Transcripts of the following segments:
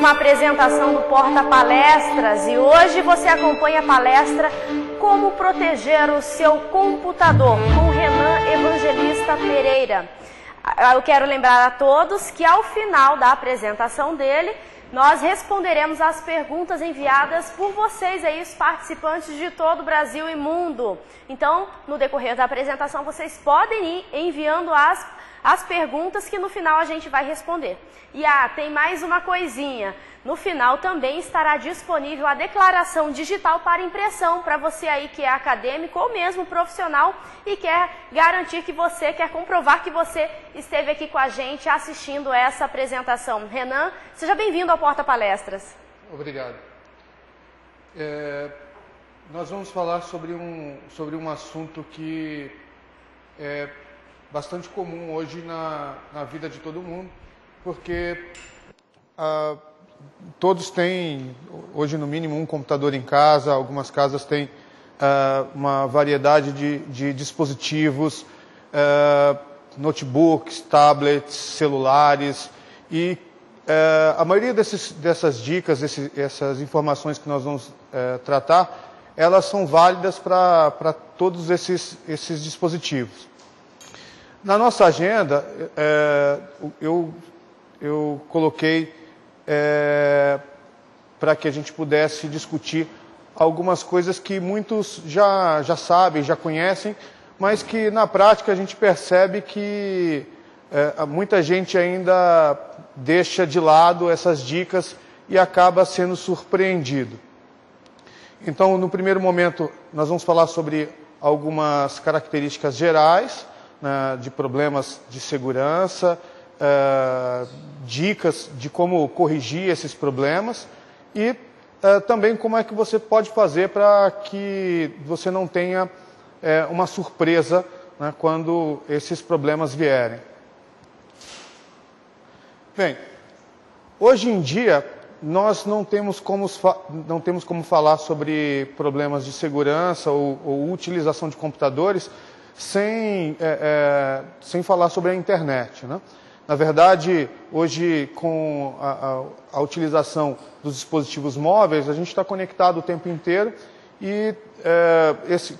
uma apresentação do Porta Palestras e hoje você acompanha a palestra Como Proteger o Seu Computador, com Renan Evangelista Pereira. Eu quero lembrar a todos que ao final da apresentação dele, nós responderemos as perguntas enviadas por vocês aí, os participantes de todo o Brasil e mundo. Então, no decorrer da apresentação, vocês podem ir enviando as perguntas que no final a gente vai responder. E tem mais uma coisinha. No final também estará disponível a declaração digital para impressão para você aí que é acadêmico ou mesmo profissional e quer garantir que você, quer comprovar que você esteve aqui com a gente assistindo essa apresentação. Renan, seja bem-vindo ao Porta Palestras. Obrigado. Nós vamos falar sobre um assunto que é bastante comum hoje na vida de todo mundo, porque todos têm, hoje no mínimo, um computador em casa, algumas casas têm uma variedade de dispositivos, notebooks, tablets, celulares, e a maioria dessas dicas, essas informações que nós vamos tratar, elas são válidas para todos esses dispositivos. Na nossa agenda, eu coloquei para que a gente pudesse discutir algumas coisas que muitos já sabem, já conhecem, mas que na prática a gente percebe que muita gente ainda deixa de lado essas dicas e acaba sendo surpreendido. Então, no primeiro momento, nós vamos falar sobre algumas características gerais, né, de problemas de segurança, dicas de como corrigir esses problemas e também como é que você pode fazer para que você não tenha uma surpresa, né, quando esses problemas vierem. Bem, hoje em dia nós não temos como falar sobre problemas de segurança ou utilização de computadores sem falar sobre a internet, né? Na verdade, hoje, com a utilização dos dispositivos móveis, a gente está conectado o tempo inteiro e,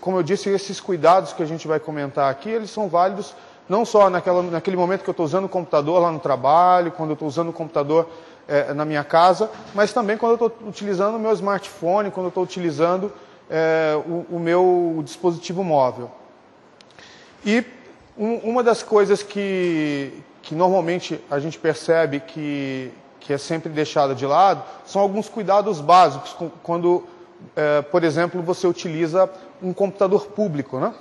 como eu disse, esses cuidados que a gente vai comentar aqui, eles são válidos não só naquele momento que eu estou usando o computador lá no trabalho, quando eu estou usando o computador na minha casa, mas também quando eu estou utilizando o meu smartphone, quando eu estou utilizando o meu dispositivo móvel. E uma das coisas que normalmente a gente percebe que é sempre deixada de lado são alguns cuidados básicos quando, por exemplo, você utiliza um computador público, né?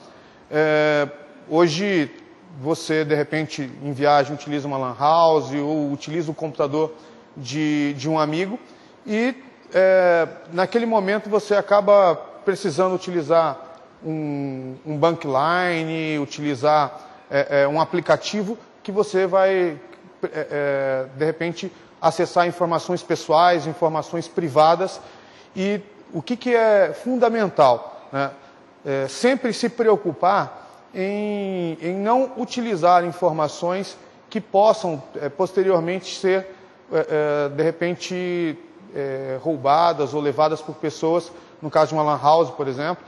Hoje você, de repente, em viagem, utiliza uma LAN house ou utiliza o computador de um amigo e naquele momento você acaba precisando utilizar um bankline, utilizar um aplicativo que você vai, de repente, acessar informações pessoais, informações privadas. E o que é fundamental, né? Sempre se preocupar em não utilizar informações que possam posteriormente ser, de repente, roubadas ou levadas por pessoas, no caso de uma LAN house, por exemplo,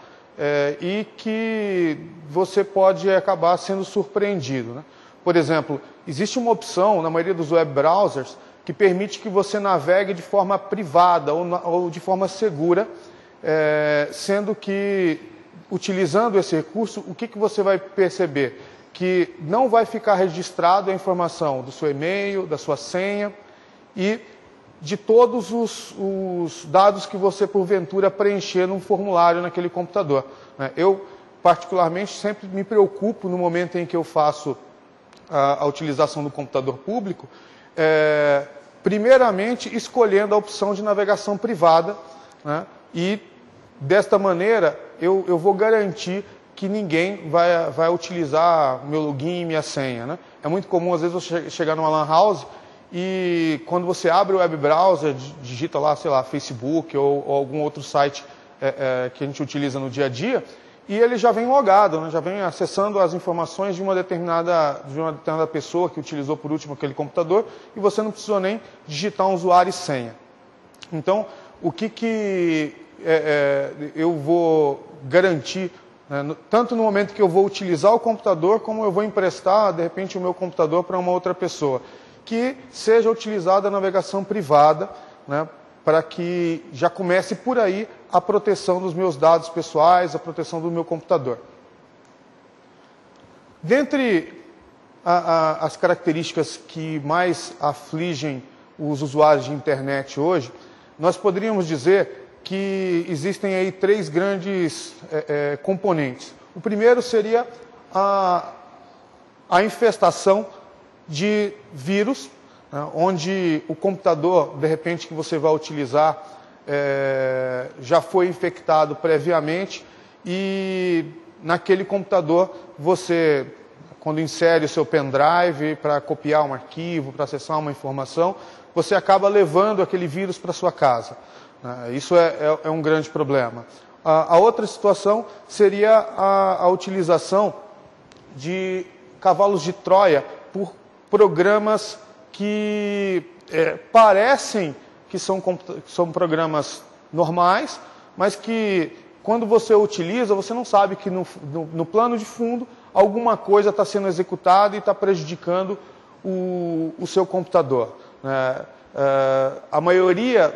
e que você pode acabar sendo surpreendido, né? Por exemplo, existe uma opção na maioria dos web browsers que permite que você navegue de forma privada ou de forma segura, sendo que, utilizando esse recurso, o que você vai perceber? Que não vai ficar registrado a informação do seu e-mail, da sua senha e de todos os dados que você, porventura, preencher num formulário naquele computador, né? Eu, particularmente, sempre me preocupo no momento em que eu faço a utilização do computador público, primeiramente escolhendo a opção de navegação privada, né? E, desta maneira, eu vou garantir que ninguém vai utilizar o meu login e minha senha, né? É muito comum, às vezes, você chegar numa LAN house e quando você abre o web browser, digita lá, sei lá, Facebook ou algum outro site que a gente utiliza no dia a dia, e ele já vem logado, né? Já vem acessando as informações de uma determinada pessoa que utilizou por último aquele computador, e você não precisou nem digitar um usuário e senha. Então, o que eu vou garantir, né, tanto no momento que eu vou utilizar o computador, como eu vou emprestar, de repente, o meu computador para uma outra pessoa, que seja utilizada a navegação privada, né, para que já comece por aí a proteção dos meus dados pessoais, a proteção do meu computador. Dentre as características que mais afligem os usuários de internet hoje, nós poderíamos dizer que existem aí 3 grandes componentes. O primeiro seria a infestação de vírus, né, onde o computador, de repente, que você vai utilizar, já foi infectado previamente e naquele computador você, quando insere o seu pendrive para copiar um arquivo, para acessar uma informação, você acaba levando aquele vírus para sua casa. Isso é um grande problema. A outra situação seria a utilização de cavalos de Troia por programas que parecem que são programas normais, mas que quando você utiliza, você não sabe que no plano de fundo alguma coisa está sendo executada e está prejudicando o seu computador. A maioria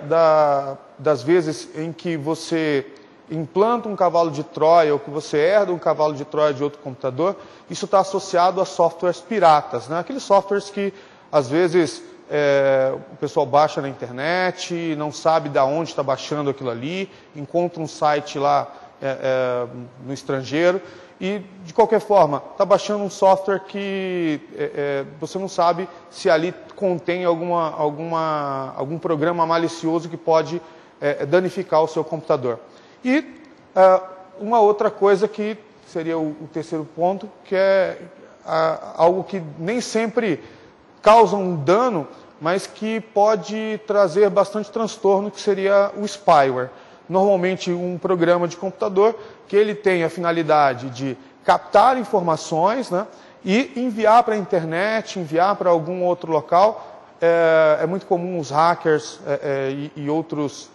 das vezes em que você implanta um cavalo de Troia ou que você herda um cavalo de Troia de outro computador, isso está associado a softwares piratas, né? Aqueles softwares que às vezes o pessoal baixa na internet, não sabe de onde está baixando aquilo ali, encontra um site lá no estrangeiro e, de qualquer forma, está baixando um software que você não sabe se ali contém algum programa malicioso que pode danificar o seu computador. E uma outra coisa que seria o terceiro ponto, que é algo que nem sempre causa um dano, mas que pode trazer bastante transtorno, que seria o spyware. Normalmente um programa de computador que ele tem a finalidade de captar informações, né, e enviar para a internet, enviar para algum outro local. É muito comum os hackers e outros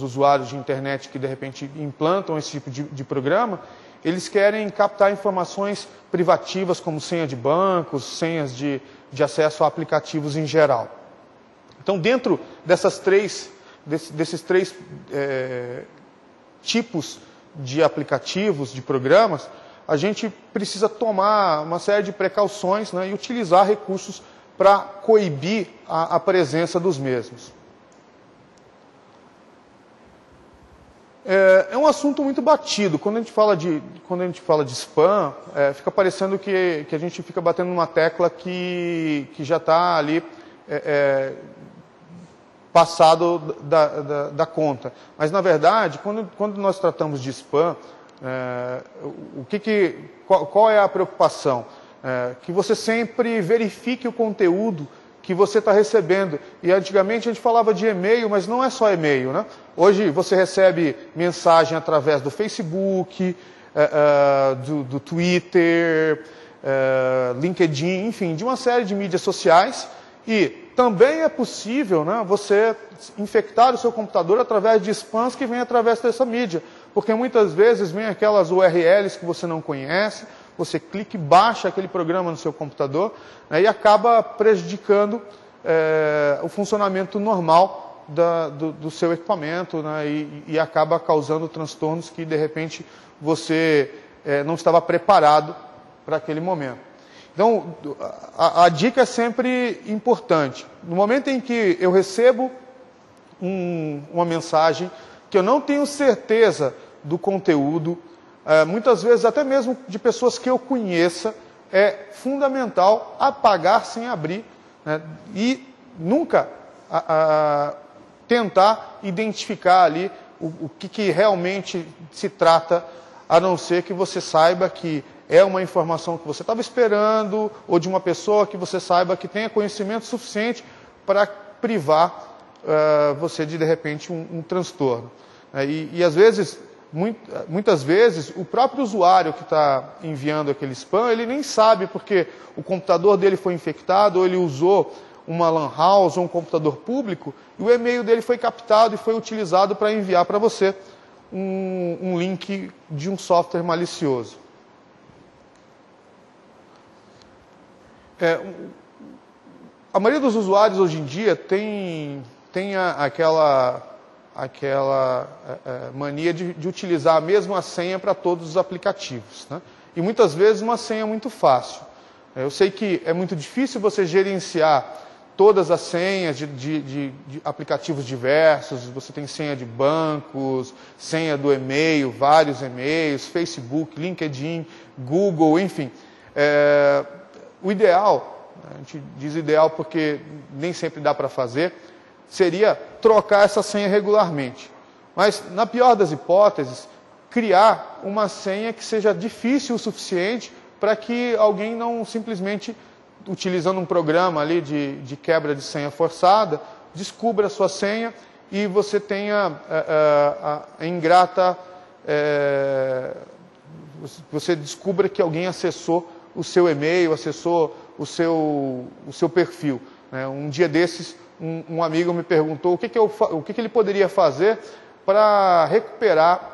usuários de internet que de repente implantam esse tipo de programa. Eles querem captar informações privativas como senha de bancos, senhas de acesso a aplicativos em geral. Então, dentro desses três tipos de aplicativos, de programas, a gente precisa tomar uma série de precauções, né, e utilizar recursos para coibir a presença dos mesmos. É um assunto muito batido. Quando a gente fala de spam, fica parecendo que a gente fica batendo numa tecla que já está ali passado da conta. Mas, na verdade, quando nós tratamos de spam, qual é a preocupação? Que você sempre verifique o conteúdo que você está recebendo. E antigamente a gente falava de e-mail, mas não é só e-mail, né? Hoje você recebe mensagem através do Facebook, do Twitter, LinkedIn, enfim, de uma série de mídias sociais. E também é possível, né, você infectar o seu computador através de spams que vêm através dessa mídia. Porque muitas vezes vem aquelas URLs que você não conhece, você clica e baixa aquele programa no seu computador, né, e acaba prejudicando o funcionamento normal do seu equipamento, né, e acaba causando transtornos que, de repente, você não estava preparado para aquele momento. Então, a dica é sempre importante. No momento em que eu recebo uma mensagem que eu não tenho certeza do conteúdo, muitas vezes até mesmo de pessoas que eu conheça, é fundamental apagar sem abrir, né, e nunca tentar identificar ali o que realmente se trata, a não ser que você saiba que é uma informação que você estava esperando, ou de uma pessoa que você saiba que tenha conhecimento suficiente para privar você de repente, um transtorno. E às vezes, muitas vezes, o próprio usuário que está enviando aquele spam, ele nem sabe porque o computador dele foi infectado, ou ele usou uma lan house ou um computador público, e o e-mail dele foi captado e foi utilizado para enviar para você um link de um software malicioso. A maioria dos usuários hoje em dia tem aquela mania de utilizar a mesma senha para todos os aplicativos, né? E muitas vezes uma senha muito fácil. Eu sei que é muito difícil você gerenciar todas as senhas de aplicativos diversos. Você tem senha de bancos, senha do e-mail, vários e-mails, Facebook, LinkedIn, Google, enfim. O ideal, a gente diz ideal porque nem sempre dá para fazer, seria trocar essa senha regularmente. Mas, na pior das hipóteses, criar uma senha que seja difícil o suficiente para que alguém não simplesmente, utilizando um programa ali de quebra de senha forçada, descubra a sua senha e você tenha a ingrata... você descubra que alguém acessou o seu e-mail, acessou o seu perfil. Um dia desses, um amigo me perguntou o que ele poderia fazer para recuperar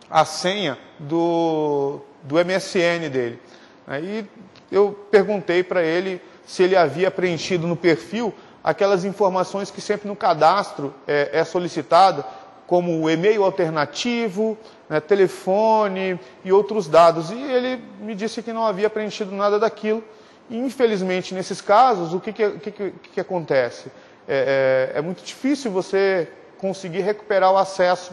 a senha do MSN dele. Aí eu perguntei para ele se ele havia preenchido no perfil aquelas informações que sempre no cadastro é solicitada, como o e-mail alternativo, telefone e outros dados. E ele me disse que não havia preenchido nada daquilo. E, infelizmente, nesses casos, o que acontece? É muito difícil você conseguir recuperar o acesso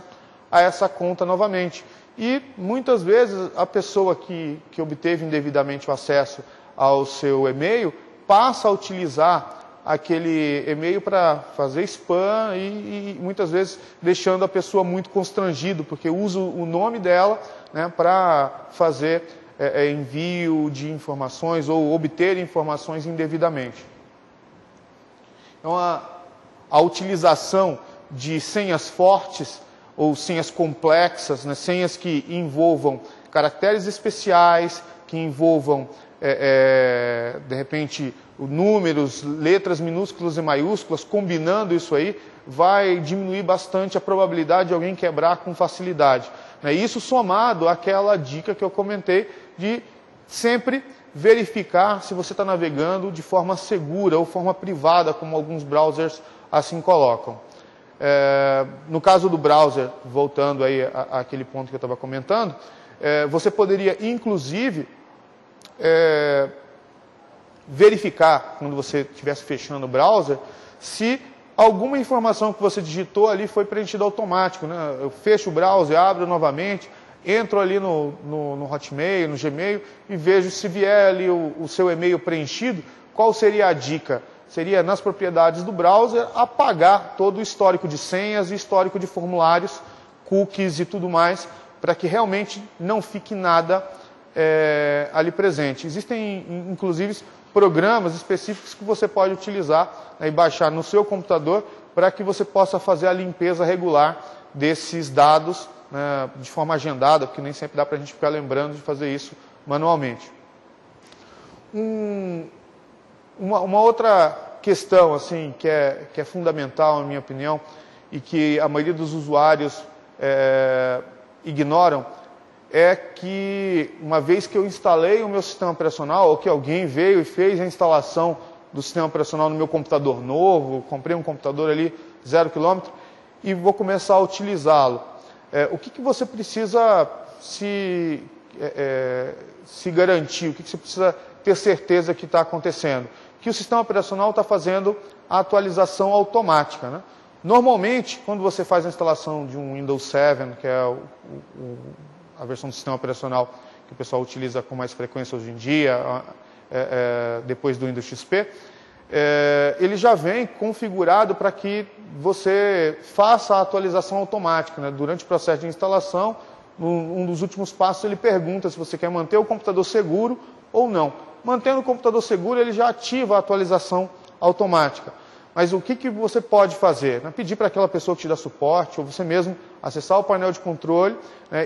a essa conta novamente. E, muitas vezes, a pessoa que obteve indevidamente o acesso ao seu e-mail passa a utilizar aquele e-mail para fazer spam e muitas vezes deixando a pessoa muito constrangido, porque usa o nome dela, né, para fazer envio de informações ou obter informações indevidamente. Então, a utilização de senhas fortes ou senhas complexas, né, senhas que envolvam caracteres especiais, que envolvam, de repente, números, letras minúsculas e maiúsculas, combinando isso aí, vai diminuir bastante a probabilidade de alguém quebrar com facilidade. Isso somado àquela dica que eu comentei de sempre verificar se você está navegando de forma segura ou forma privada, como alguns browsers assim colocam. No caso do browser, voltando aí àquele ponto que eu estava comentando, você poderia, inclusive, verificar, quando você estivesse fechando o browser, se alguma informação que você digitou ali foi preenchida automático, né? Eu fecho o browser, abro novamente, entro ali no Hotmail, no Gmail e vejo se vier ali o seu e-mail preenchido, qual seria a dica? Seria, nas propriedades do browser, apagar todo o histórico de senhas e histórico de formulários, cookies e tudo mais, para que realmente não fique nada ali presente. Existem, inclusive, programas específicos que você pode utilizar, né, e baixar no seu computador para que você possa fazer a limpeza regular desses dados, né, de forma agendada, porque nem sempre dá para a gente ficar lembrando de fazer isso manualmente. Uma outra questão assim, que é fundamental, na minha opinião, e que a maioria dos usuários ignoram, é que uma vez que eu instalei o meu sistema operacional, ou que alguém veio e fez a instalação do sistema operacional no meu computador novo, comprei um computador ali 0 km e vou começar a utilizá-lo. O que você precisa se garantir, o que você precisa ter certeza que está acontecendo? Que o sistema operacional está fazendo a atualização automática, né? Normalmente, quando você faz a instalação de um Windows 7, que é a versão do sistema operacional que o pessoal utiliza com mais frequência hoje em dia, depois do Windows XP, ele já vem configurado para que você faça a atualização automática, né? Durante o processo de instalação, um dos últimos passos, ele pergunta se você quer manter o computador seguro ou não. Mantendo o computador seguro, ele já ativa a atualização automática. Mas o que você pode fazer? Pedir para aquela pessoa que te dá suporte, ou você mesmo acessar o painel de controle,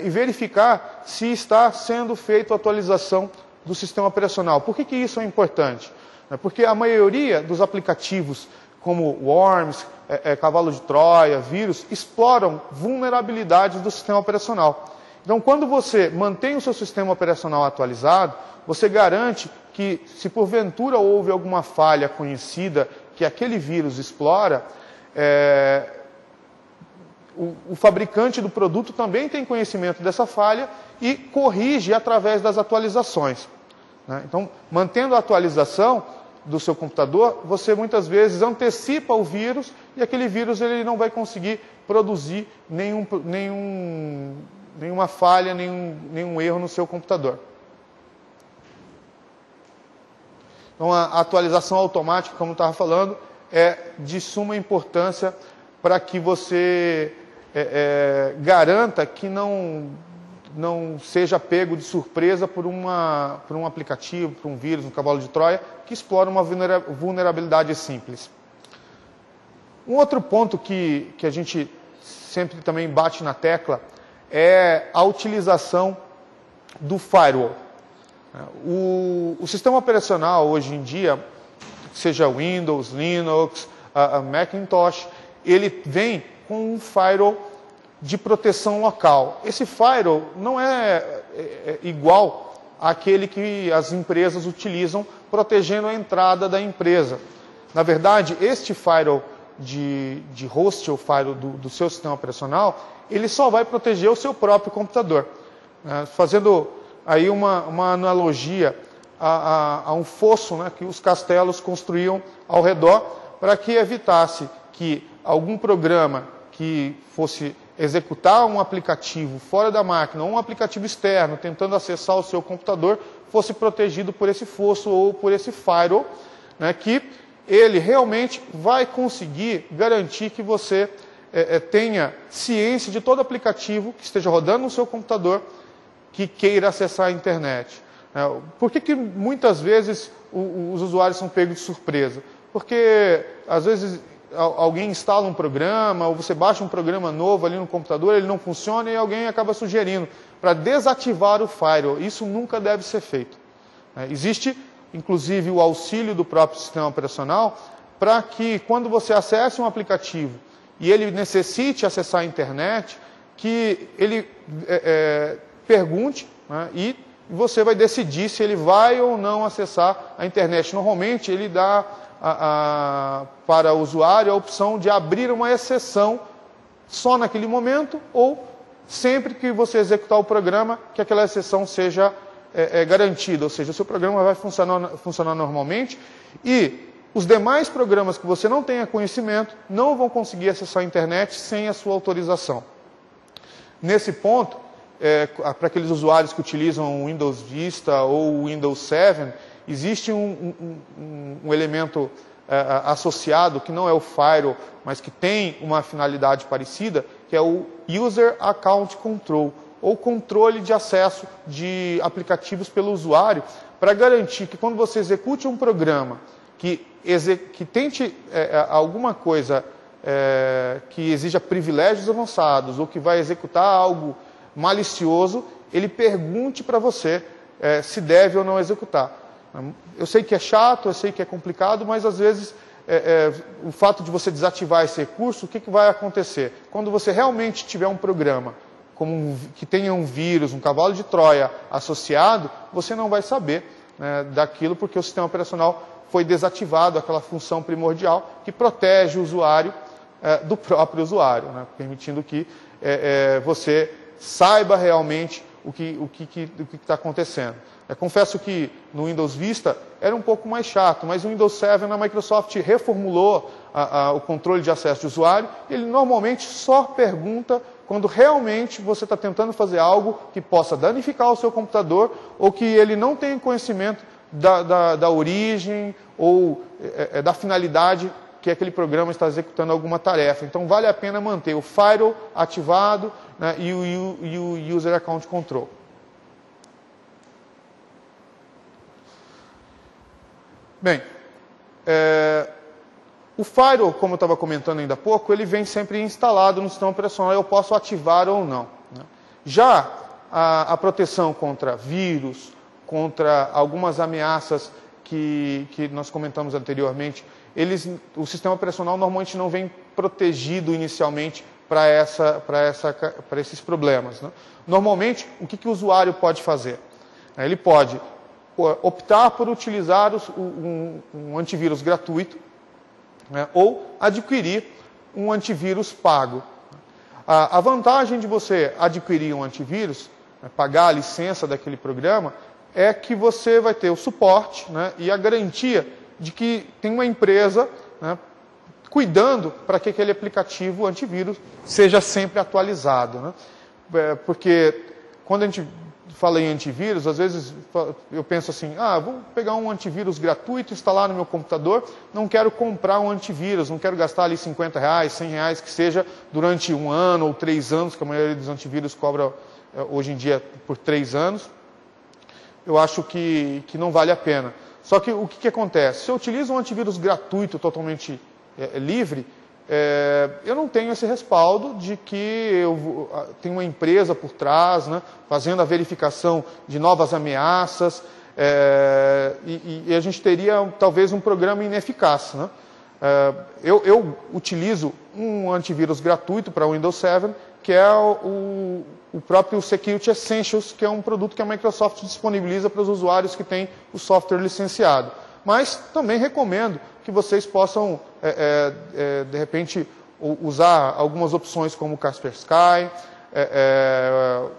e verificar se está sendo feita a atualização do sistema operacional. Por que isso é importante? Porque a maioria dos aplicativos, como Worms, Cavalo de Troia, vírus, exploram vulnerabilidades do sistema operacional. Então, quando você mantém o seu sistema operacional atualizado, você garante que, se porventura houve alguma falha conhecida que aquele vírus explora, o fabricante do produto também tem conhecimento dessa falha e corrige através das atualizações. Então, mantendo a atualização do seu computador, você muitas vezes antecipa o vírus e aquele vírus ele não vai conseguir produzir nenhuma falha, nenhum erro no seu computador. Então, a atualização automática, como eu estava falando, é de suma importância para que você garanta que não seja pego de surpresa por um aplicativo, por um vírus, um cavalo de Troia, que explora uma vulnerabilidade simples. Um outro ponto que a gente sempre também bate na tecla é a utilização do firewall. O sistema operacional hoje em dia, seja Windows, Linux, Macintosh, ele vem com um firewall de proteção local. Esse firewall não é igual àquele que as empresas utilizam protegendo a entrada da empresa. Na verdade, este firewall de host, ou firewall do seu sistema operacional, ele só vai proteger o seu próprio computador. Fazendo aí uma analogia a um fosso, né, que os castelos construíam ao redor para que evitasse que algum programa que fosse executar um aplicativo fora da máquina, ou um aplicativo externo, tentando acessar o seu computador, fosse protegido por esse fosso ou por esse firewall, né, que ele realmente vai conseguir garantir que você tenha ciência de todo aplicativo que esteja rodando no seu computador que queira acessar a internet. Por que muitas vezes os usuários são pegos de surpresa? Porque, às vezes, alguém instala um programa, ou você baixa um programa novo ali no computador, ele não funciona e alguém acaba sugerindo para desativar o firewall. Isso nunca deve ser feito. Existe, inclusive, o auxílio do próprio sistema operacional para que, quando você acesse um aplicativo e ele necessite acessar a internet, que ele pergunte, né, e você vai decidir se ele vai ou não acessar a internet. Normalmente, ele dá para o usuário a opção de abrir uma exceção só naquele momento ou sempre que você executar o programa, que aquela exceção seja garantida. Ou seja, o seu programa vai funcionar normalmente e os demais programas que você não tenha conhecimento não vão conseguir acessar a internet sem a sua autorização. Nesse ponto, para aqueles usuários que utilizam o Windows Vista ou o Windows 7, existe um elemento associado, que não é o firewall, mas que tem uma finalidade parecida, que é o User Account Control, ou controle de acesso de aplicativos pelo usuário, para garantir que quando você execute um programa que tente alguma coisa que exija privilégios avançados, ou que vai executar algo malicioso, ele pergunte para você se deve ou não executar. Eu sei que é chato, eu sei que é complicado, mas às vezes o fato de você desativar esse recurso, o que vai acontecer? Quando você realmente tiver um programa que tenha um vírus, um cavalo de Troia associado, você não vai saber daquilo, porque o sistema operacional foi desativado, aquela função primordial que protege o usuário do próprio usuário, né, permitindo que você saiba realmente o que está acontecendo. Confesso que no Windows Vista era um pouco mais chato, mas no Windows 7 a Microsoft reformulou o controle de acesso de usuário. Ele normalmente só pergunta quando realmente você está tentando fazer algo que possa danificar o seu computador ou que ele não tenha conhecimento da origem ou da finalidade que aquele programa está executando alguma tarefa. Então vale a pena manter o firewall ativado, né, e o User Account Control. Bem, o firewall, como eu estava comentando ainda há pouco, ele vem sempre instalado no sistema operacional, eu posso ativar ou não, né? Já a proteção contra vírus, contra algumas ameaças que nós comentamos anteriormente, o sistema operacional normalmente não vem protegido inicialmente para esses problemas, né? Normalmente, o que o usuário pode fazer? Ele pode optar por utilizar um antivírus gratuito, né, ou adquirir um antivírus pago. A vantagem de você adquirir um antivírus, né, pagar a licença daquele programa, é que você vai ter o suporte, né, e a garantia de que tem uma empresa, né, cuidando para que aquele aplicativo antivírus seja sempre atualizado, né? Porque quando a gente fala em antivírus, às vezes eu penso assim, vou pegar um antivírus gratuito, instalar no meu computador, não quero comprar um antivírus, não quero gastar ali R$50, R$100, que seja durante 1 ano ou 3 anos, que a maioria dos antivírus cobra hoje em dia por 3 anos. Eu acho que não vale a pena. Só que o que acontece? Se eu utilizo um antivírus gratuito, totalmente livre, eu não tenho esse respaldo de que tem uma empresa por trás, né, fazendo a verificação de novas ameaças, e a gente teria talvez um programa ineficaz, né? Eu utilizo um antivírus gratuito para o Windows 7, que é o próprio Security Essentials, que é um produto que a Microsoft disponibiliza para os usuários que têm o software licenciado. Mas também recomendo que vocês possam, de repente, usar algumas opções como Kaspersky,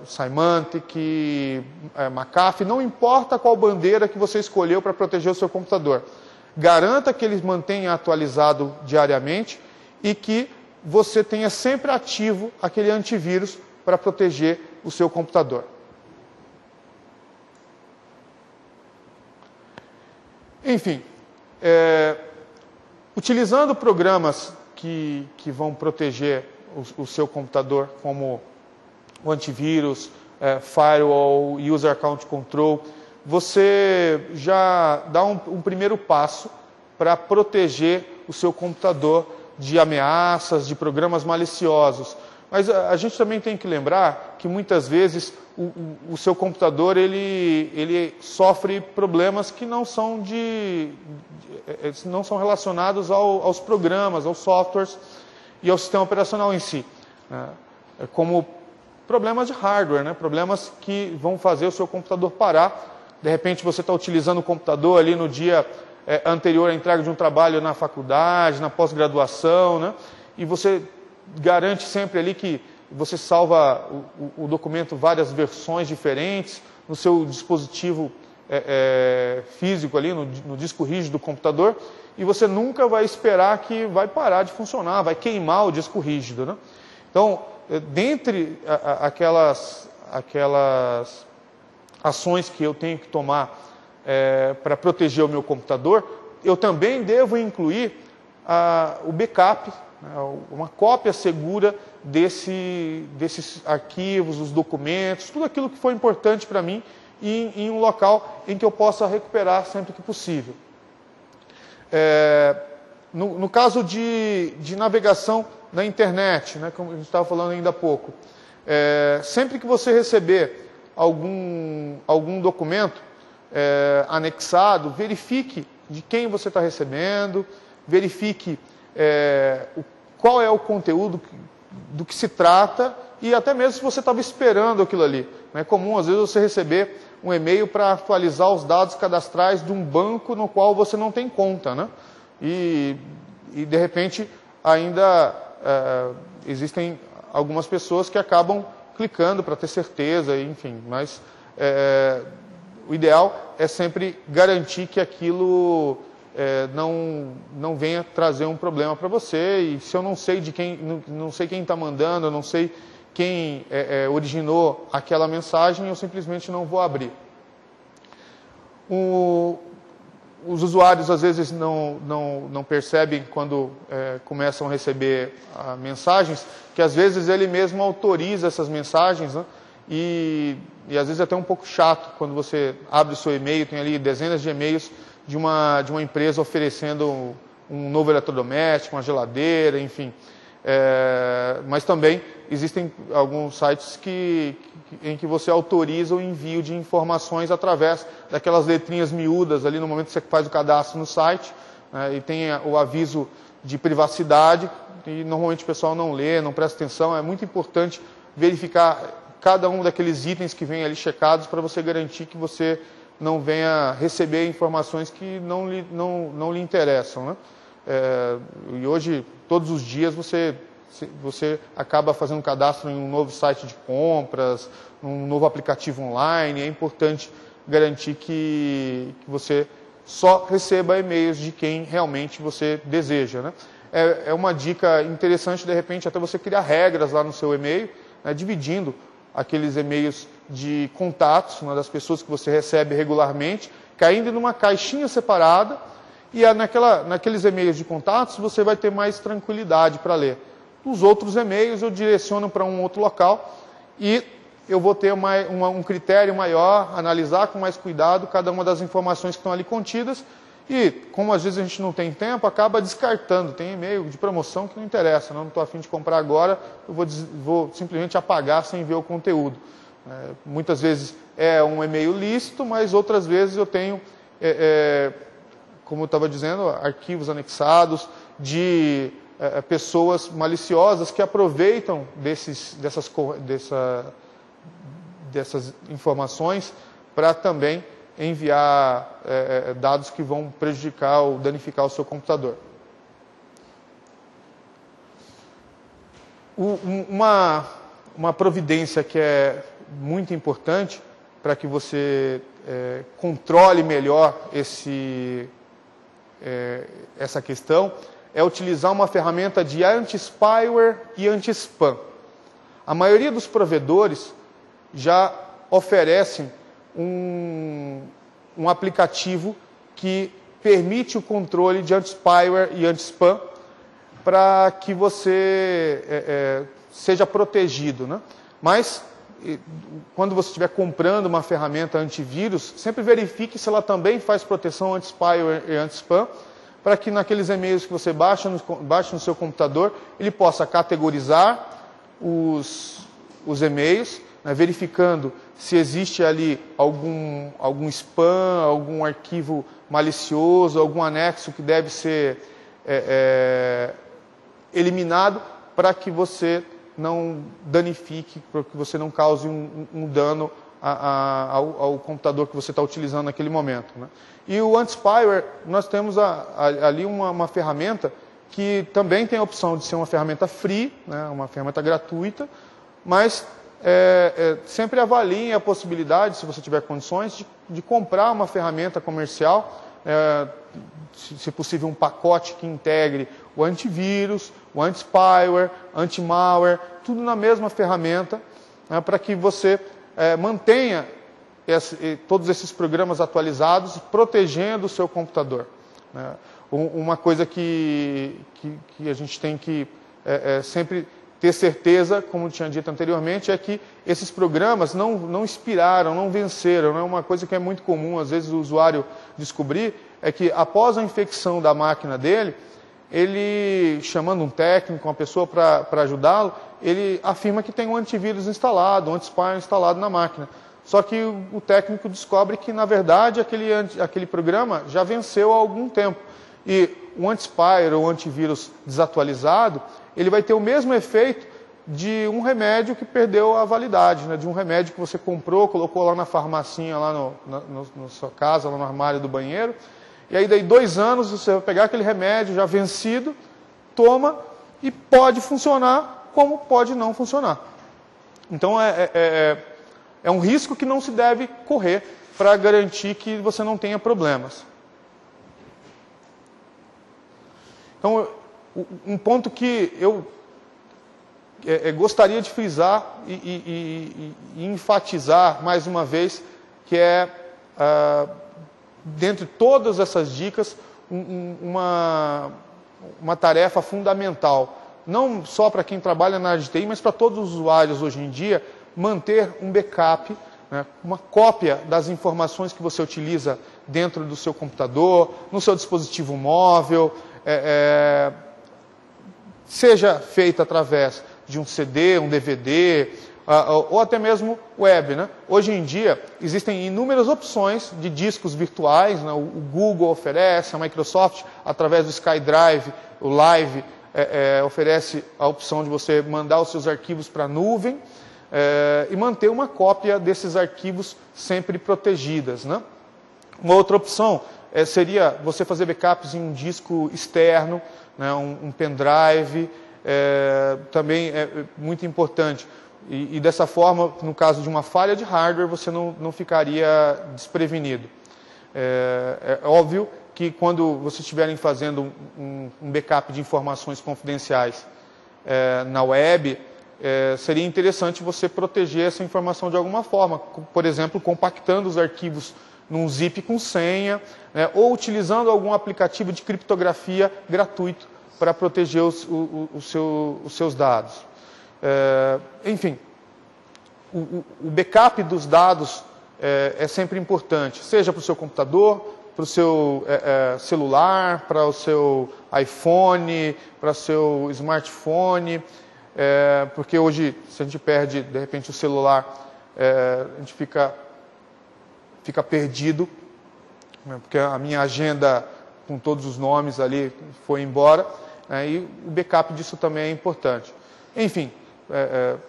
Symantec, McAfee, não importa qual bandeira que você escolheu para proteger o seu computador. Garanta que ele mantenha atualizado diariamente e que você tenha sempre ativo aquele antivírus para proteger o seu computador. Enfim, utilizando programas que vão proteger o seu computador, como o antivírus, firewall, user account control, você já dá um primeiro passo para proteger o seu computador de ameaças, de programas maliciosos. Mas a gente também tem que lembrar que muitas vezes o seu computador ele sofre problemas que não são relacionados aos programas, aos softwares e ao sistema operacional em si, né? Como problemas de hardware, né? Problemas que vão fazer o seu computador parar. De repente você está utilizando o computador ali no dia anterior à entrega de um trabalho na faculdade, na pós-graduação, né? E você garante sempre ali que você salva o documento várias versões diferentes no seu dispositivo físico ali, no disco rígido do computador, e você nunca vai esperar que vai parar de funcionar, vai queimar o disco rígido, né? Então, dentre aquelas ações que eu tenho que tomar para proteger o meu computador, eu também devo incluir o backup, uma cópia segura desses arquivos, os documentos, tudo aquilo que foi importante para mim em um local em que eu possa recuperar sempre que possível. No caso de navegação na internet, né, como a gente estava falando ainda há pouco, sempre que você receber algum documento anexado, verifique de quem você está recebendo, verifique qual é o conteúdo do que se trata e até mesmo se você estava esperando aquilo ali. É comum, às vezes, você receber um e-mail para atualizar os dados cadastrais de um banco no qual você não tem conta, né? E de repente, ainda existem algumas pessoas que acabam clicando para ter certeza, enfim. Mas o ideal é sempre garantir que aquilo não venha trazer um problema para você, e se eu não sei não sei quem está mandando, eu não sei quem originou aquela mensagem, eu simplesmente não vou abrir. Os usuários às vezes não percebem quando começam a receber mensagens, que às vezes ele mesmo autoriza essas mensagens, né? E às vezes é até um pouco chato quando você abre o seu e-mail, tem ali dezenas de e-mails de uma empresa oferecendo um novo eletrodoméstico, uma geladeira, enfim. Mas também existem alguns sites em que você autoriza o envio de informações através daquelas letrinhas miúdas ali no momento que você faz o cadastro no site, né, e tem o aviso de privacidade, e normalmente o pessoal não lê, não presta atenção. É muito importante verificar cada um daqueles itens que vem ali checados para você garantir que você não venha receber informações que não lhe interessam, né? E hoje, todos os dias, você acaba fazendo cadastro em um novo site de compras, um novo aplicativo online. É importante garantir que você só receba e-mails de quem realmente você deseja, né? É uma dica interessante, de repente, até você criar regras lá no seu e-mail, né, dividindo aqueles e-mails de contatos, né, das pessoas que você recebe regularmente, caindo numa caixinha separada, e naqueles e-mails de contatos você vai ter mais tranquilidade para ler. Os outros e-mails eu direciono para um outro local e eu vou ter um critério maior, analisar com mais cuidado cada uma das informações que estão ali contidas, e como às vezes a gente não tem tempo, acaba descartando. Tem e-mail de promoção que não interessa, não estou a fim de comprar agora, eu vou simplesmente apagar sem ver o conteúdo. Muitas vezes é um e-mail lícito, mas outras vezes eu tenho, como eu estava dizendo, arquivos anexados de pessoas maliciosas que aproveitam dessas informações para também enviar dados que vão prejudicar ou danificar o seu computador. Uma providência que é muito importante para que você controle melhor essa questão é utilizar uma ferramenta de anti-spyware e anti-spam. A maioria dos provedores já oferecem um aplicativo que permite o controle de anti-spyware e anti-spam para que você seja protegido, né? Mas, quando você estiver comprando uma ferramenta antivírus, sempre verifique se ela também faz proteção anti-spyware e anti-spam, para que naqueles e-mails que você baixa no seu computador, ele possa categorizar os e-mails, né, verificando se existe ali algum spam, algum arquivo malicioso, algum anexo que deve ser eliminado, para que você não danifique, para que você não cause um dano ao computador que você está utilizando naquele momento, né? E o anti-spyware, nós temos ali uma ferramenta que também tem a opção de ser uma ferramenta free, né, uma ferramenta gratuita, mas sempre avaliem a possibilidade, se você tiver condições, de comprar uma ferramenta comercial, se possível um pacote que integre o antivírus, o anti-spyware, anti-malware, tudo na mesma ferramenta, né, para que você mantenha todos esses programas atualizados, protegendo o seu computador, né. Uma coisa que a gente tem que sempre ter certeza, como eu tinha dito anteriormente, é que esses programas não expiraram, não venceram, né. Uma coisa que é muito comum, às vezes, o usuário descobrir, é que após a infecção da máquina dele, ele, chamando um técnico, uma pessoa para ajudá-lo, ele afirma que tem um antivírus instalado, um anti-spyware instalado na máquina. Só que o técnico descobre que, na verdade, aquele programa já venceu há algum tempo. E o anti-spyware ou antivírus desatualizado, ele vai ter o mesmo efeito de um remédio que perdeu a validade, né? De um remédio que você comprou, colocou lá na farmacinha, lá na sua casa, lá no armário do banheiro. E aí, daí 2 anos, você vai pegar aquele remédio já vencido, toma e pode funcionar como pode não funcionar. Então, é um risco que não se deve correr para garantir que você não tenha problemas. Então, um ponto que eu gostaria de frisar e enfatizar mais uma vez, que é, dentre todas essas dicas, uma tarefa fundamental, não só para quem trabalha na área de TI, mas para todos os usuários hoje em dia, manter um backup, né, uma cópia das informações que você utiliza dentro do seu computador, no seu dispositivo móvel, seja feita através de um CD, um DVD, ou até mesmo web, né? Hoje em dia, existem inúmeras opções de discos virtuais, né? O Google oferece, a Microsoft, através do SkyDrive, o Live, oferece a opção de você mandar os seus arquivos para a nuvem e manter uma cópia desses arquivos sempre protegidas, né? Uma outra opção seria você fazer backups em um disco externo, né? Um pendrive, também é muito importante. E dessa forma, no caso de uma falha de hardware, você não ficaria desprevenido. É óbvio que quando vocês estiverem fazendo um backup de informações confidenciais na web, seria interessante você proteger essa informação de alguma forma, por exemplo, compactando os arquivos num zip com senha, né, ou utilizando algum aplicativo de criptografia gratuito para proteger os seus dados. Enfim, o backup dos dados é sempre importante, seja para o seu computador, para o seu celular, para o seu iPhone, para o seu smartphone, porque hoje, se a gente perde, de repente, o celular, a gente fica perdido, né, porque a minha agenda com todos os nomes ali foi embora, e o backup disso também é importante. Enfim,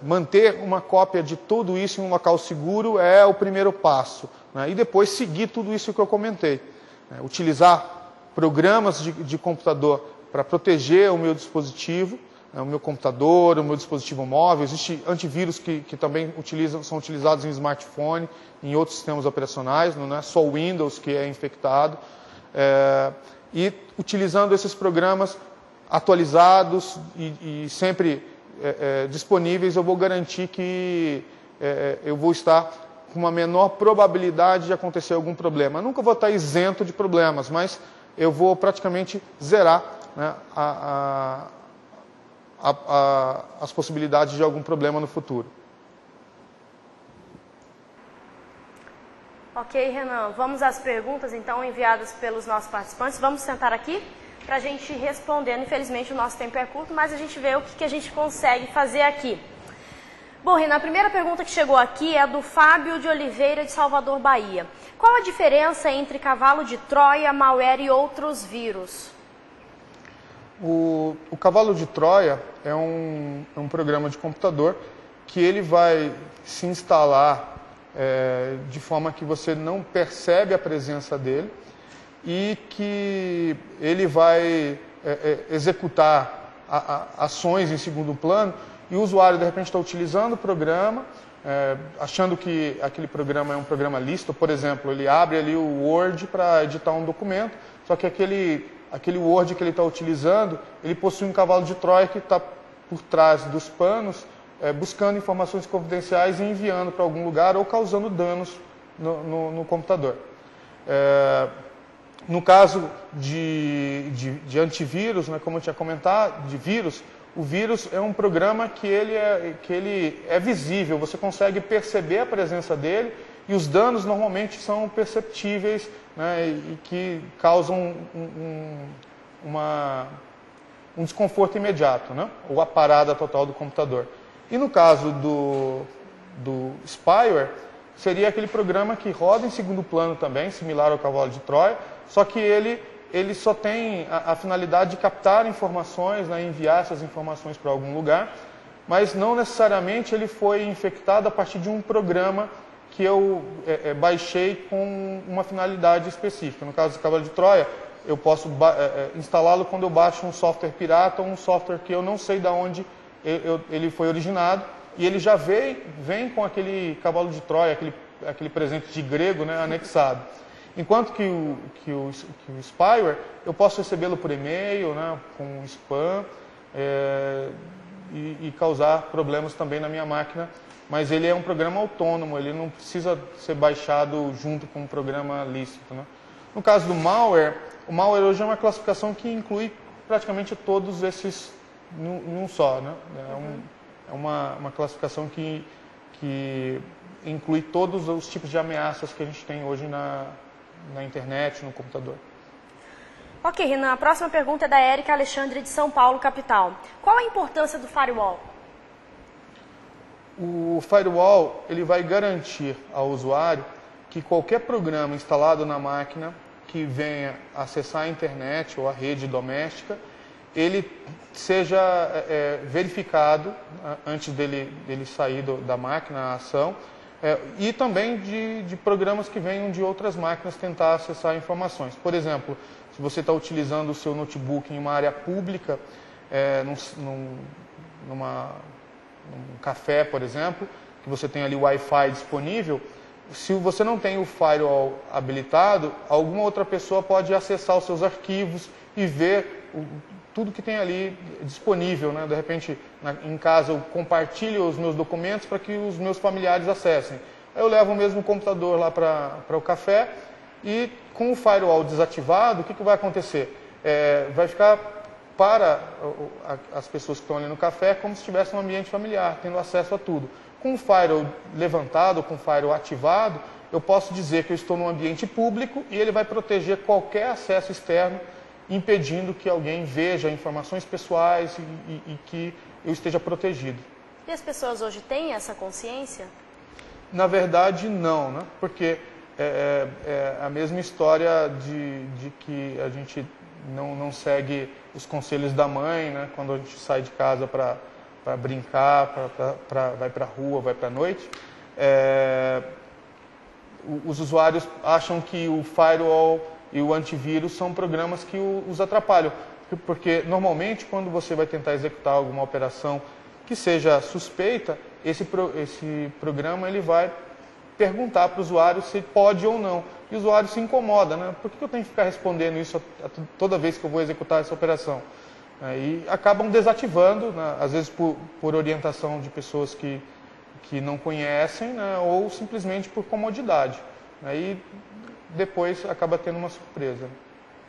manter uma cópia de tudo isso em um local seguro é o primeiro passo, né? E depois seguir tudo isso que eu comentei. Utilizar programas de computador para proteger o meu dispositivo, o meu computador, o meu dispositivo móvel. Existem antivírus que também são utilizados em smartphone, em outros sistemas operacionais, não é só o Windows que é infectado. E utilizando esses programas atualizados e sempre disponíveis, eu vou garantir que eu vou estar com uma menor probabilidade de acontecer algum problema. Eu nunca vou estar isento de problemas, mas eu vou praticamente zerar, né, as possibilidades de algum problema no futuro. Ok, Renan. Vamos às perguntas, então, enviadas pelos nossos participantes. Vamos sentar aqui para a gente responder. Infelizmente, o nosso tempo é curto, mas a gente vê o que a gente consegue fazer aqui. Bom, Renan, a primeira pergunta que chegou aqui é do Fábio de Oliveira, de Salvador, Bahia. Qual a diferença entre cavalo de Troia, malware e outros vírus? O cavalo de Troia é um programa de computador que ele vai se instalar de forma que você não percebe a presença dele e que ele vai executar ações em segundo plano e o usuário, de repente, está utilizando o programa, achando que aquele programa é um programa lícito. Por exemplo, ele abre ali o Word para editar um documento, só que aquele Word que ele está utilizando, ele possui um cavalo de Troia que está por trás dos panos, buscando informações confidenciais e enviando para algum lugar ou causando danos no computador. No caso de antivírus, né, como eu tinha comentado, de vírus, o vírus é um programa que ele é visível, você consegue perceber a presença dele e os danos normalmente são perceptíveis, né, e que causam um desconforto imediato, né, ou a parada total do computador. E no caso do spyware, seria aquele programa que roda em segundo plano também, similar ao cavalo de Troia, só que ele só tem a finalidade de captar informações, né, enviar essas informações para algum lugar, mas não necessariamente ele foi infectado a partir de um programa que eu baixei com uma finalidade específica. No caso do cavalo de Troia, eu posso instalá-lo quando eu baixo um software pirata ou um software que eu não sei de onde ele foi originado, e ele já vem com aquele cavalo de Troia, aquele presente de grego, né, anexado. Enquanto que o spyware, eu posso recebê-lo por e-mail, né, com spam, e causar problemas também na minha máquina, mas ele é um programa autônomo, ele não precisa ser baixado junto com um programa lícito, né? No caso do malware, o malware hoje é uma classificação que inclui praticamente todos esses num só, né? É uma classificação que inclui todos os tipos de ameaças que a gente tem hoje na internet, no computador. Ok, Renan, a próxima pergunta é da Érica Alexandre, de São Paulo, capital. Qual a importância do firewall? O firewall ele vai garantir ao usuário que qualquer programa instalado na máquina que venha acessar a internet ou a rede doméstica, ele seja verificado antes dele sair da máquina, a ação, e também de programas que venham de outras máquinas tentar acessar informações. Por exemplo, se você está utilizando o seu notebook em uma área pública, num café, por exemplo, que você tem ali Wi-Fi disponível, se você não tem o firewall habilitado, alguma outra pessoa pode acessar os seus arquivos e ver tudo que tem ali disponível, né? De repente, em casa, eu compartilho os meus documentos para que os meus familiares acessem. Aí eu levo o mesmo computador lá para o café e, com o firewall desativado, o que vai acontecer? Vai ficar para as pessoas que estão ali no café como se estivesse um ambiente familiar, tendo acesso a tudo. Com o firewall levantado, com o firewall ativado, eu posso dizer que eu estou num ambiente público e ele vai proteger qualquer acesso externo, impedindo que alguém veja informações pessoais e que eu esteja protegido. E as pessoas hoje têm essa consciência? Na verdade, não, né? Porque é a mesma história de que a gente não segue os conselhos da mãe, né? Quando a gente sai de casa para brincar, vai para a rua, vai para a noite. Os usuários acham que o firewall e o antivírus são programas que os atrapalham. Porque, normalmente, quando você vai tentar executar alguma operação que seja suspeita, esse programa ele vai perguntar para o usuário se pode ou não. E o usuário se incomoda, né? Por que eu tenho que ficar respondendo isso toda vez que eu vou executar essa operação? E acabam desativando, né? Às vezes por orientação de pessoas que não conhecem, né? Ou simplesmente por comodidade. Aí depois acaba tendo uma surpresa.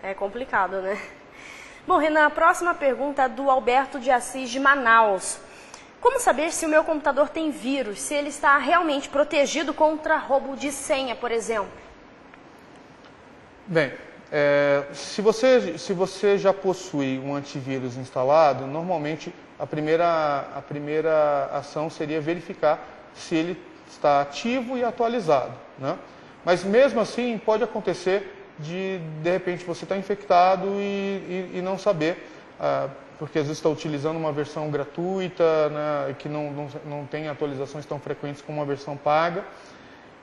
É complicado, né? Bom, Renan, a próxima pergunta é do Alberto de Assis, de Manaus. Como saber se o meu computador tem vírus, se ele está realmente protegido contra roubo de senha, por exemplo? Bem, se você já possui um antivírus instalado, normalmente a primeira ação seria verificar se ele está ativo e atualizado, né? Mas mesmo assim pode acontecer de repente você está infectado e não saber, porque às vezes está utilizando uma versão gratuita, né, que não tem atualizações tão frequentes como uma versão paga.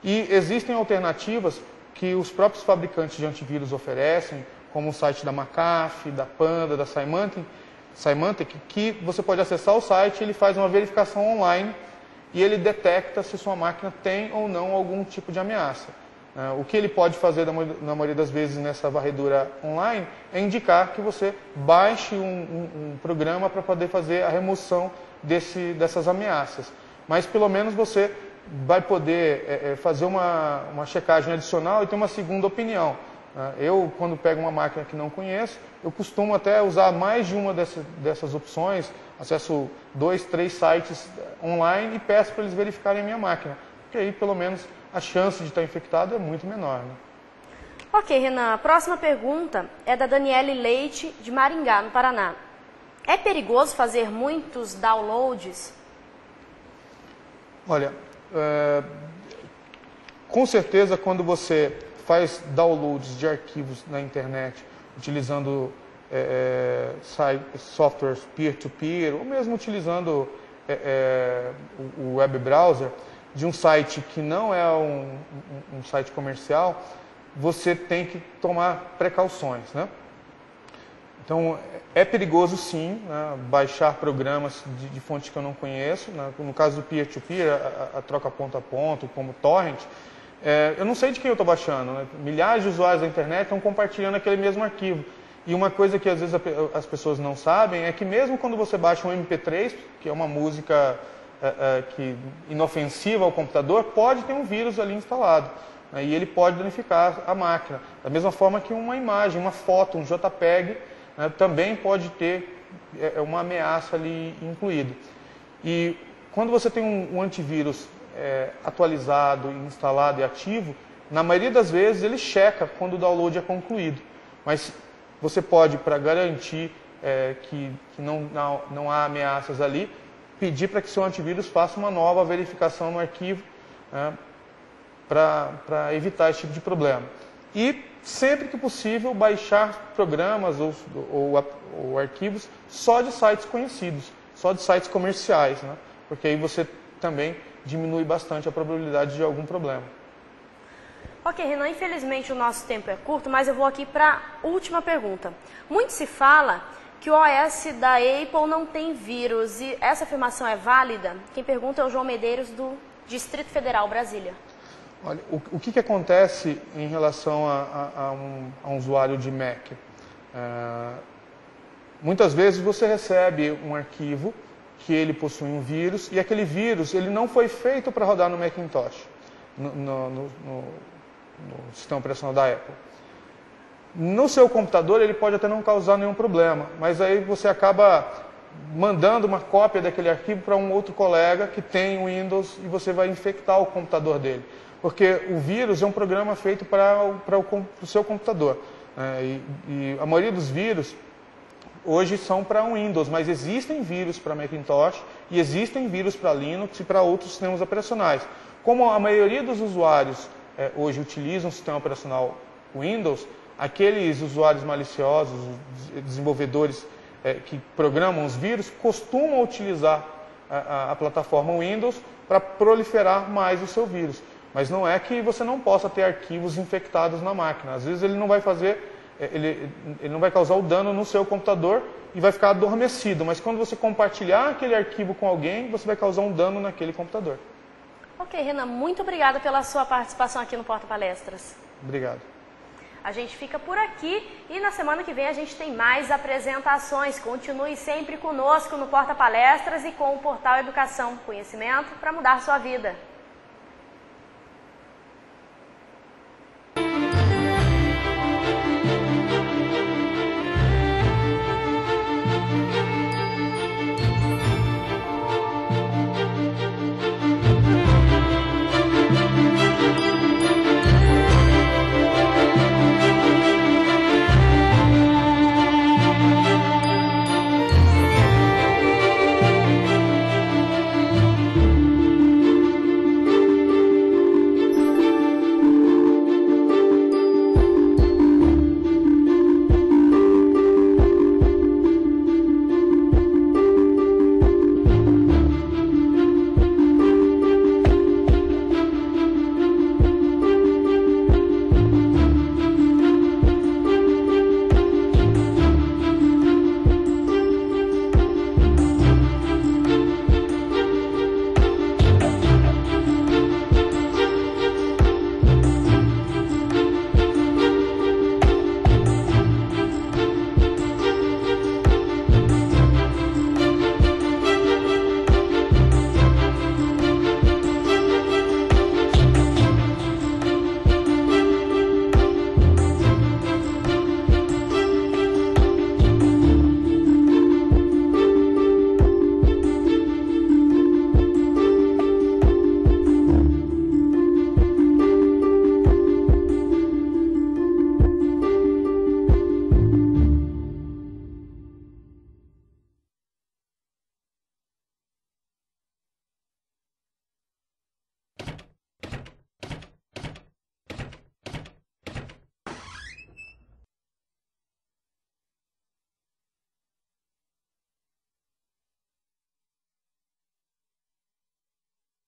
E existem alternativas que os próprios fabricantes de antivírus oferecem, como o site da McAfee, da Panda, da Symantec, que você pode acessar o site, ele faz uma verificação online e ele detecta se sua máquina tem ou não algum tipo de ameaça. O que ele pode fazer na maioria das vezes nessa varredura online é indicar que você baixe um programa para poder fazer a remoção dessas ameaças. Mas pelo menos você vai poder fazer uma checagem adicional e ter uma segunda opinião. Eu, quando pego uma máquina que não conheço, eu costumo até usar mais de uma dessas opções, acesso 2, 3 sites online e peço para eles verificarem a minha máquina. Porque aí, pelo menos, a chance de estar infectado é muito menor, né? Ok, Renan. A próxima pergunta é da Daniele Leite, de Maringá, no Paraná. É perigoso fazer muitos downloads? Olha, com certeza quando você faz downloads de arquivos na internet, utilizando softwares peer-to-peer, ou mesmo utilizando o web browser, de um site que não é um site comercial, você tem que tomar precauções, né? Então, é perigoso sim, né, baixar programas de fontes que eu não conheço, né? No caso do peer-to-peer, a troca ponto a ponto, como torrent, eu não sei de quem eu estou baixando, né? Milhares de usuários da internet estão compartilhando aquele mesmo arquivo. E uma coisa que às vezes as pessoas não sabem é que mesmo quando você baixa um MP3, que é uma música inofensiva ao computador, pode ter um vírus ali instalado, né, e ele pode danificar a máquina. Da mesma forma que uma imagem, uma foto, um JPEG, né, também pode ter uma ameaça ali incluída. E quando você tem um antivírus atualizado, instalado e ativo, na maioria das vezes ele checa quando o download é concluído. Mas você pode, para garantir que não há ameaças ali, pedir para que seu antivírus faça uma nova verificação no arquivo, né, para evitar esse tipo de problema. E, sempre que possível, baixar programas ou arquivos só de sites conhecidos, só de sites comerciais, né, porque aí você também diminui bastante a probabilidade de algum problema. Ok, Renan, infelizmente o nosso tempo é curto, mas eu vou aqui para a última pergunta. Muito se fala que o OS da Apple não tem vírus, e essa afirmação é válida? Quem pergunta é o João Medeiros, do Distrito Federal, Brasília. Olha, o que acontece em relação a um usuário de Mac? Muitas vezes você recebe um arquivo que ele possui um vírus, e aquele vírus ele não foi feito para rodar no Macintosh, no sistema operacional da Apple. No seu computador ele pode até não causar nenhum problema, mas aí você acaba mandando uma cópia daquele arquivo para um outro colega que tem o Windows e você vai infectar o computador dele. Porque o vírus é um programa feito para o seu computador. E a maioria dos vírus hoje são para o Windows, mas existem vírus para Macintosh e existem vírus para Linux e para outros sistemas operacionais. Como a maioria dos usuários hoje utilizam o sistema operacional Windows, aqueles usuários maliciosos, desenvolvedores que programam os vírus, costumam utilizar a plataforma Windows para proliferar mais o seu vírus. Mas não é que você não possa ter arquivos infectados na máquina. Às vezes ele não vai ele não vai causar o dano no seu computador e vai ficar adormecido. Mas quando você compartilhar aquele arquivo com alguém, você vai causar um dano naquele computador. Ok, Renan, muito obrigada pela sua participação aqui no Porta Palestras. Obrigado. A gente fica por aqui e na semana que vem a gente tem mais apresentações. Continue sempre conosco no Porta Palestras e com o portal Educação, conhecimento para mudar sua vida.